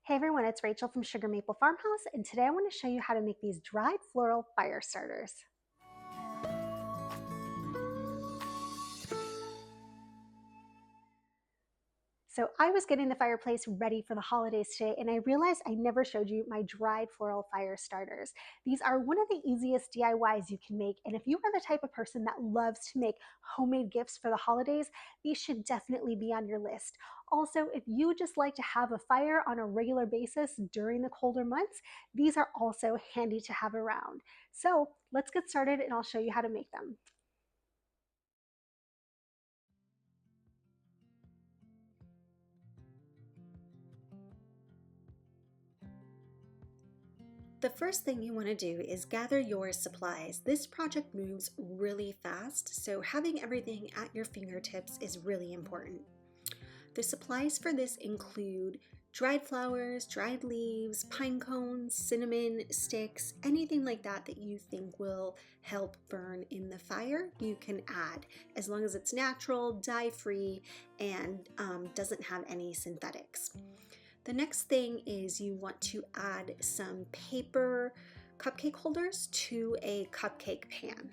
Hey everyone, it's Rachel from Sugar Maple Farmhouse, and today I want to show you how to make these dried floral fire starters. So I was getting the fireplace ready for the holidays today, and I realized I never showed you my dried floral fire starters. These are one of the easiest DIYs you can make, and if you are the type of person that loves to make homemade gifts for the holidays, these should definitely be on your list. Also, if you just like to have a fire on a regular basis during the colder months, these are also handy to have around. So let's get started and I'll show you how to make them. The first thing you want to do is gather your supplies. This project moves really fast, so having everything at your fingertips is really important. The supplies for this include dried flowers, dried leaves, pine cones, cinnamon sticks, anything like that that you think will help burn in the fire, you can add, as long as it's natural, dye-free, and doesn't have any synthetics. The next thing is you want to add some paper cupcake holders to a cupcake pan.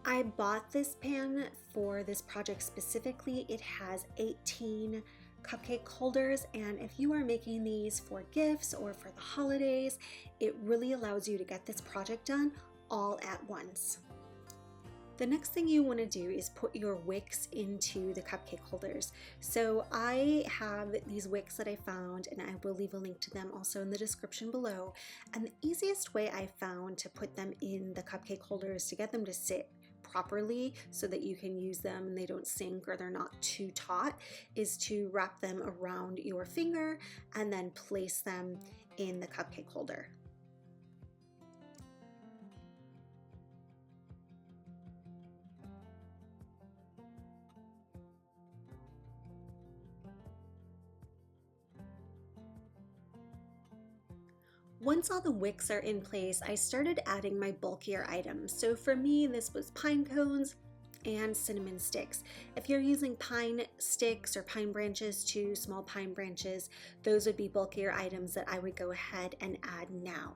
I bought this pan for this project specifically. It has 18 cupcake holders, and if you are making these for gifts or for the holidays, it really allows you to get this project done all at once. The next thing you want to do is put your wicks into the cupcake holders. So I have these wicks that I found, and I will leave a link to them also in the description below. And the easiest way I found to put them in the cupcake holders to get them to sit properly so that you can use them and they don't sink or they're not too taut is to wrap them around your finger and then place them in the cupcake holder. Once all the wicks are in place, I started adding my bulkier items. So for me, this was pine cones and cinnamon sticks. If you're using pine sticks or pine branches to small pine branches, those would be bulkier items that I would go ahead and add now.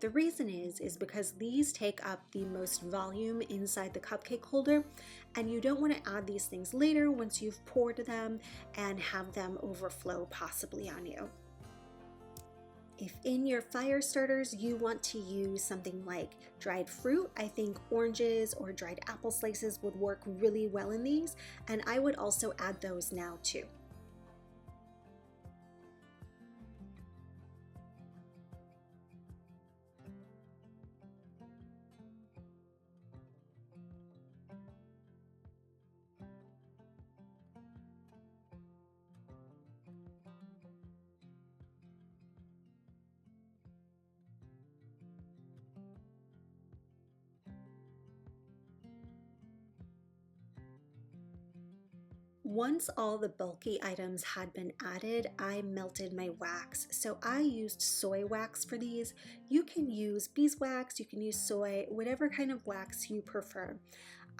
The reason is because these take up the most volume inside the cupcake holder, and you don't want to add these things later once you've poured them and have them overflow possibly on you. If in your fire starters you want to use something like dried fruit, I think oranges or dried apple slices would work really well in these, and I would also add those now too. Once all the bulky items had been added, I melted my wax. So I used soy wax for these. You can use beeswax, you can use soy, whatever kind of wax you prefer.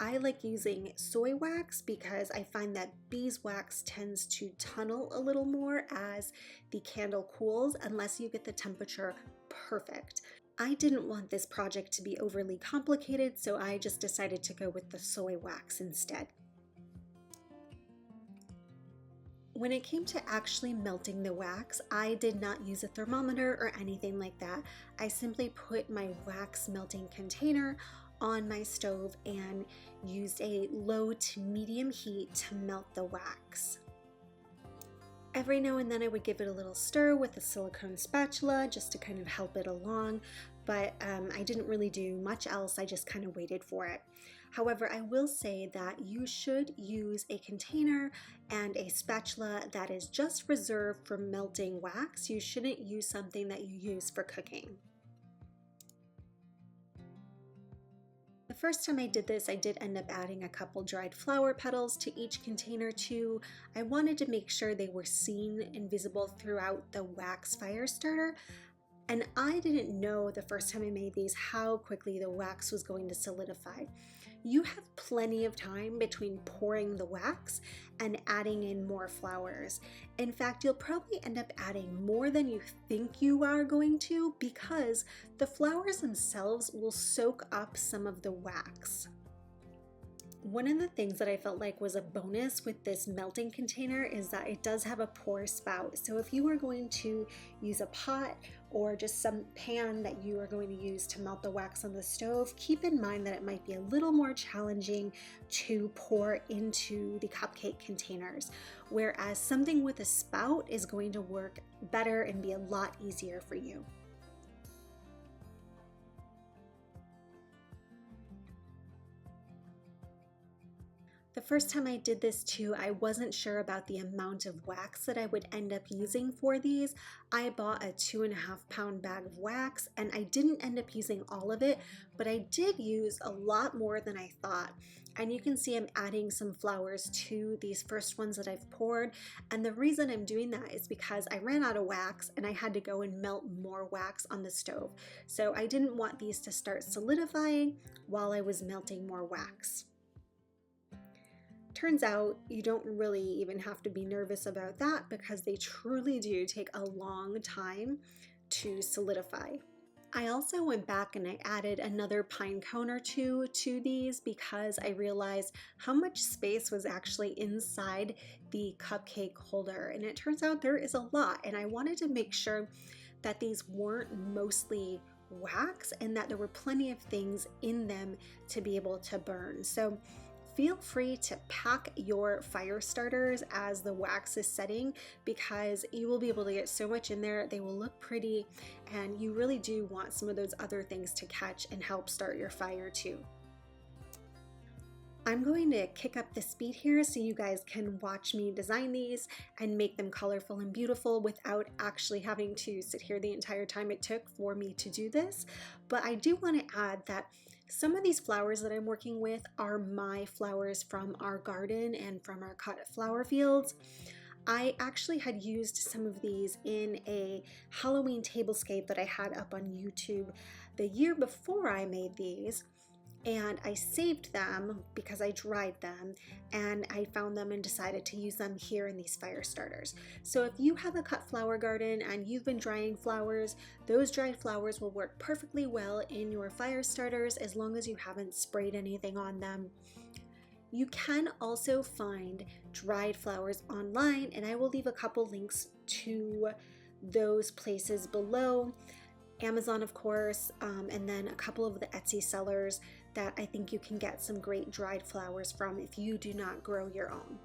I like using soy wax because I find that beeswax tends to tunnel a little more as the candle cools unless you get the temperature perfect. I didn't want this project to be overly complicated, so I just decided to go with the soy wax instead. When it came to actually melting the wax, I did not use a thermometer or anything like that. I simply put my wax melting container on my stove and used a low to medium heat to melt the wax. Every now and then I would give it a little stir with a silicone spatula just to kind of help it along, but I didn't really do much else. I just kind of waited for it. However, I will say that you should use a container and a spatula that is just reserved for melting wax. You shouldn't use something that you use for cooking. The first time I did this, I did end up adding a couple dried flower petals to each container too. I wanted to make sure they were seen and visible throughout the wax fire starter. And I didn't know the first time I made these how quickly the wax was going to solidify. you have plenty of time between pouring the wax and adding in more flowers. In fact, you'll probably end up adding more than you think you are going to because the flowers themselves will soak up some of the wax. One of the things that I felt like was a bonus with this melting container is that it does have a pour spout. So if you are going to use a pot or just some pan that you are going to use to melt the wax on the stove, keep in mind that it might be a little more challenging to pour into the cupcake containers, whereas something with a spout is going to work better and be a lot easier for you. The first time I did this too, I wasn't sure about the amount of wax that I would end up using for these. I bought a 2.5-pound bag of wax and I didn't end up using all of it, but I did use a lot more than I thought. And you can see I'm adding some flowers to these first ones that I've poured. And the reason I'm doing that is because I ran out of wax and I had to go and melt more wax on the stove. So I didn't want these to start solidifying while I was melting more wax. Turns out you don't really even have to be nervous about that because they truly do take a long time to solidify. I also went back and I added another pine cone or two to these because I realized how much space was actually inside the cupcake holder, and it turns out there is a lot, and I wanted to make sure that these weren't mostly wax and that there were plenty of things in them to be able to burn. So feel free to pack your fire starters as the wax is setting because you will be able to get so much in there. They will look pretty, and you really do want some of those other things to catch and help start your fire too. I'm going to kick up the speed here so you guys can watch me design these and make them colorful and beautiful without actually having to sit here the entire time it took for me to do this. But I do want to add that some of these flowers that I'm working with are my flowers from our garden and from our cut flower fields. I actually had used some of these in a Halloween tablescape that I had up on YouTube the year before I made these. And I saved them because I dried them, and I found them and decided to use them here in these fire starters. So if you have a cut flower garden and you've been drying flowers, those dried flowers will work perfectly well in your fire starters as long as you haven't sprayed anything on them. You can also find dried flowers online, and I will leave a couple links to those places below. Amazon, of course, and then a couple of the Etsy sellers that I think you can get some great dried flowers from if you do not grow your own.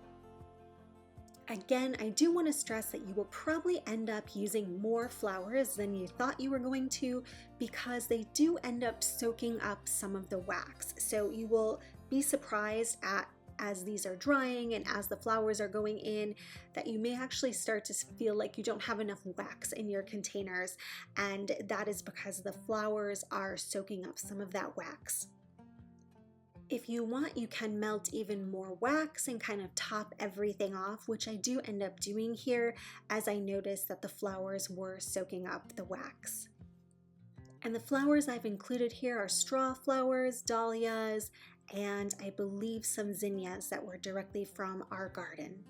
Again, I do want to stress that you will probably end up using more flowers than you thought you were going to because they do end up soaking up some of the wax. So you will be surprised as these are drying and as the flowers are going in, that you may actually start to feel like you don't have enough wax in your containers, and that is because the flowers are soaking up some of that wax. If you want, you can melt even more wax and kind of top everything off, which I do end up doing here as I noticed that the flowers were soaking up the wax. And the flowers I've included here are straw flowers, dahlias, and I believe some zinnias that were directly from our garden.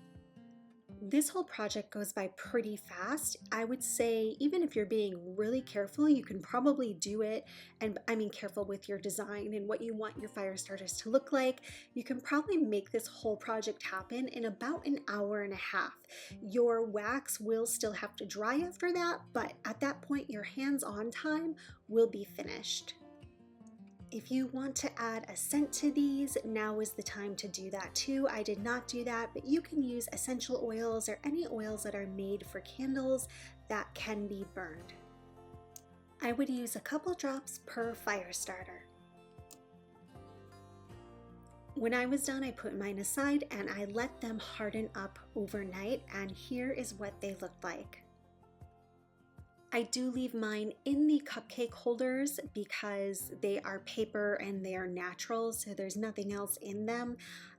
This whole project goes by pretty fast. I would say even if you're being really careful, you can probably do it, and I mean careful with your design and what you want your fire starters to look like. You can probably make this whole project happen in about an hour and a half. Your wax will still have to dry after that, but at that point your hands-on time will be finished. If you want to add a scent to these, now is the time to do that too. I did not do that, but you can use essential oils or any oils that are made for candles that can be burned. I would use a couple drops per fire starter. When I was done, I put mine aside and I let them harden up overnight, and here is what they looked like. I do leave mine in the cupcake holders because they are paper and they are natural, so there's nothing else in them.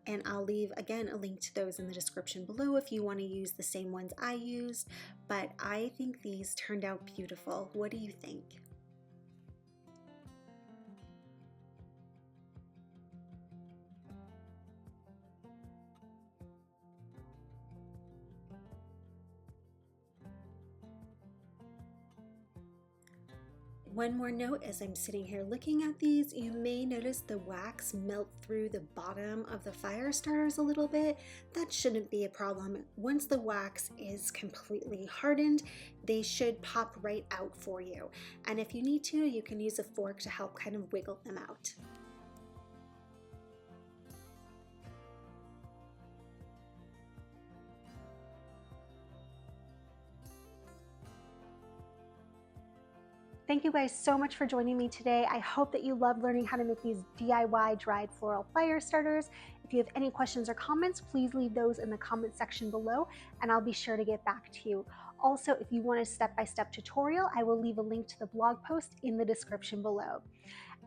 And I'll leave, again, a link to those in the description below if you want to use the same ones I used. But I think these turned out beautiful. What do you think? One more note as I'm sitting here looking at these, you may notice the wax melt through the bottom of the fire starters a little bit. That shouldn't be a problem. Once the wax is completely hardened, they should pop right out for you. And if you need to, you can use a fork to help kind of wiggle them out. Thank you guys so much for joining me today. I hope that you love learning how to make these DIY dried floral fire starters. If you have any questions or comments, please leave those in the comment section below and I'll be sure to get back to you. Also, if you want a step-by-step tutorial, I will leave a link to the blog post in the description below.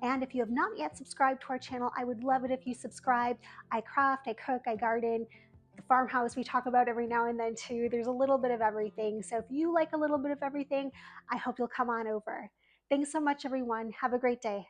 And if you have not yet subscribed to our channel, I would love it if you subscribed. I craft, I cook, I garden. The farmhouse we talk about every now and then too. There's a little bit of everything. So if you like a little bit of everything, I hope you'll come on over. Thanks so much, everyone. Have a great day.